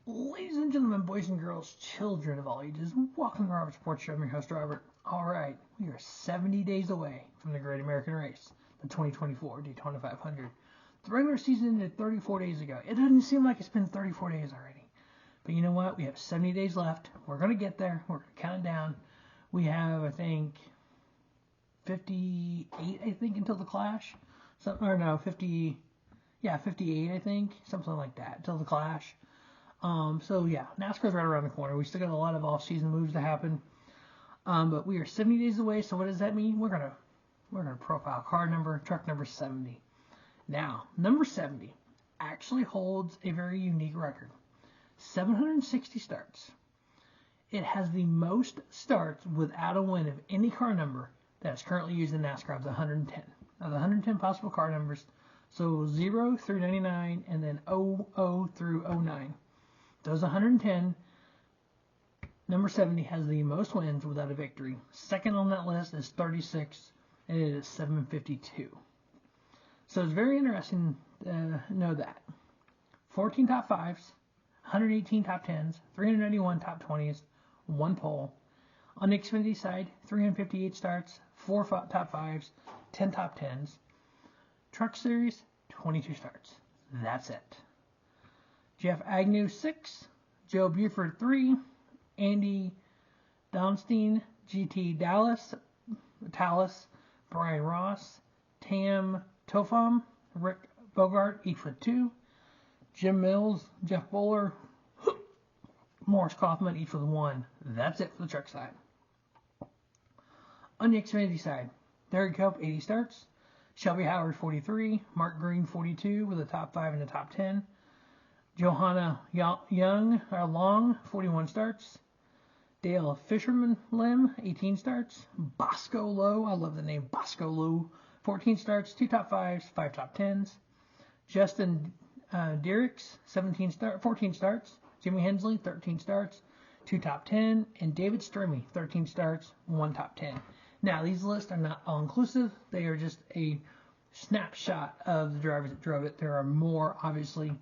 Ladies and gentlemen, boys and girls, children of all ages, welcome to Robert Sports Show. I'm your host, Robert. All right, we are 70 days away from the Great American Race, the 2024 Daytona 500. The regular season ended 34 days ago. It doesn't seem like it's been 34 days already. But you know what? We have 70 days left. We're going to get there. We're going to count it down. We have, I think, 58, until the Clash. 58, I think. Something like that, until the Clash. NASCAR's right around the corner. We still got a lot of off-season moves to happen. But we are 70 days away, so what does that mean? We're gonna profile truck number 70. Now, number 70 actually holds a very unique record. 760 starts. It has the most starts without a win of any car number that is currently used in NASCAR of the 110. Of the 110 possible car numbers, so 0 through 99 and then 00 through 09. Those 110, number 70 has the most wins without a victory. Second on that list is 36, and it is 752. So it's very interesting to know that. 14 top 5s, 118 top 10s, 391 top 20s, 1 pole. On the Xfinity side, 358 starts, 4 top 5s, 10 top 10s. Truck Series, 22 starts. That's it. Jeff Agnew, 6. Joe Buford, 3. Andy Donstein, GT Dallas, Brian Ross, Tam Tofam, Rick Bogart, each with 2. Jim Mills, Jeff Bowler, Morris Kaufman, each with 1. That's it for the truck side. On the Xfinity side, Derek Cope, 80 starts. Shelby Howard, 43. Mark Green, 42, with a top 5 and a top 10. Johanna Long, 41 starts. Dale Fisherman Lim, 18 starts. Bosco Lowe, I love the name Bosco Lowe, 14 starts, 2 top 5s, 5 top 10s. Justin Diericks, 14 starts. Jimmy Hensley, 13 starts, 2 top 10. And David Stremme, 13 starts, 1 top 10. Now, these lists are not all-inclusive. They are just a snapshot of the drivers that drove it. There are more, obviously.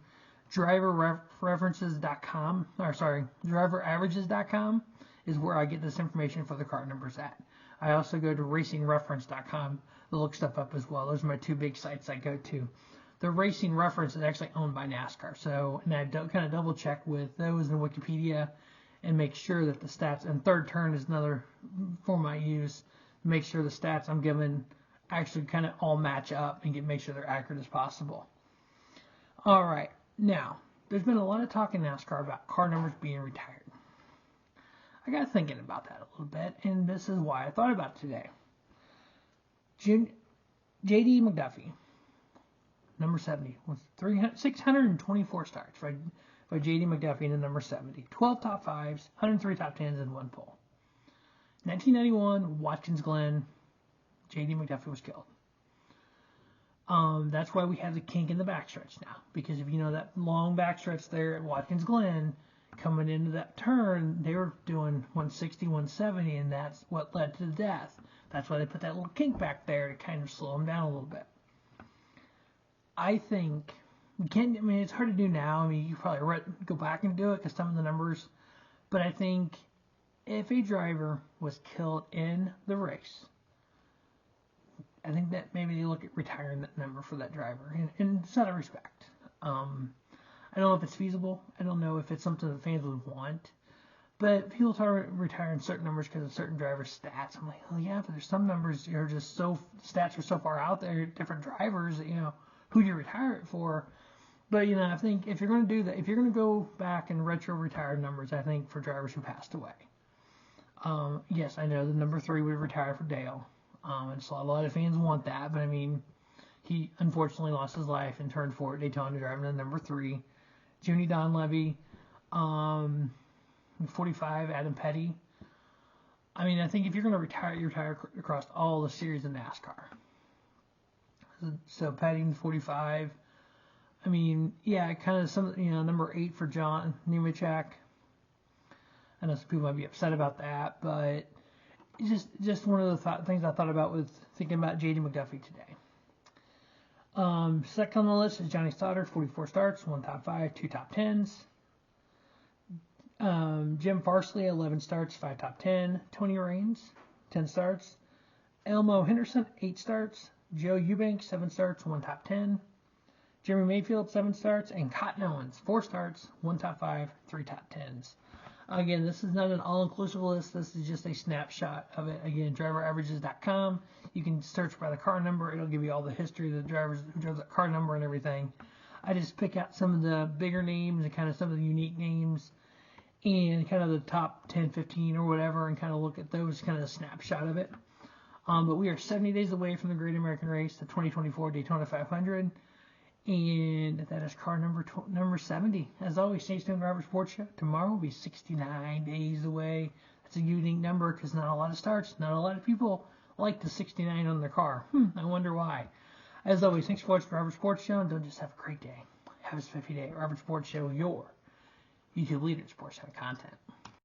driveraverages.com is where I get this information for the car numbers at. I also go to racingreference.com to look stuff up as well. Those are my 2 big sites I go to. The Racing Reference is actually owned by NASCAR, and I kind of double check with those in Wikipedia and make sure that the stats, and Third Turn is another form I use to make sure the stats I'm given actually kind of all match up and make sure they're accurate as possible. All right. Now, there's been a lot of talk in NASCAR about car numbers being retired. I got thinking about that a little bit, and this is why I thought about it today. J.D. McDuffie, number 70, was 624 starts by J.D. McDuffie in the number 70. 12 top 5s, 103 top 10s, and 1 pole. 1991, Watkins Glen, J.D. McDuffie was killed. That's why we have the kink in the backstretch now. Because if you know that long backstretch there at Watkins Glen, coming into that turn, they were doing 160, 170, and that's what led to the death. That's why they put that little kink back there to kind of slow them down a little bit. I think, it's hard to do now. You probably go back and do it because some of the numbers. But I think if a driver was killed in the race, I think that maybe they look at retiring that number for that driver in some respect. I don't know if it's feasible. I don't know if it's something the fans would want. But people start retiring certain numbers because of certain drivers' stats. I'm like, oh yeah, but there's some numbers that are just stats are so far out there, different drivers, that, who do you retire it for? But, I think if you're going to do that, if you're going to go back and retro retire numbers, I think for drivers who passed away. Yes, I know the number 3 would retire for Dale. And so a lot of fans want that, but he unfortunately lost his life and turned 4 at Daytona driving the number 3. Junie Donlevy, 45, Adam Petty. I think if you're going to retire, you retire across all the series of NASCAR. So Petty, 45. Kind of some, number 8 for John Nemechek. I know some people might be upset about that, but just one of the things I thought about with thinking about J.D. McDuffie today. Second on the list is Johnny Stoddard, 44 starts, 1 top 5, 2 top 10s. Jim Farsley, 11 starts, 5 top 10. Tony Raines, 10 starts. Elmo Henderson, 8 starts. Joe Eubanks, 7 starts, 1 top 10. Jeremy Mayfield, 7 starts. And Cotton Owens, 4 starts, 1 top 5, 3 top 10s. Again, this is not an all-inclusive list. This is just a snapshot of it. Again, driveraverages.com. You can search by the car number. It'll give you all the history of the drivers who drove that car number and everything. I just pick out some of the bigger names and kind of some of the unique names and kind of the top 10, 15 or whatever, and kind of look at those, kind of a snapshot of it. But we are 70 days away from the Great American Race, the 2024 Daytona 500. And that is car number 70. As always, stay tuned to Driver Sports Show. Tomorrow will be 69 days away. That's a unique number because not a lot of starts, not a lot of people like the 69 on their car. I wonder why. As always, thanks for watching Driver Sports Show, and don't just have a great day. Have a spiffy day. Driver Sports Show, your YouTube leader in sports content.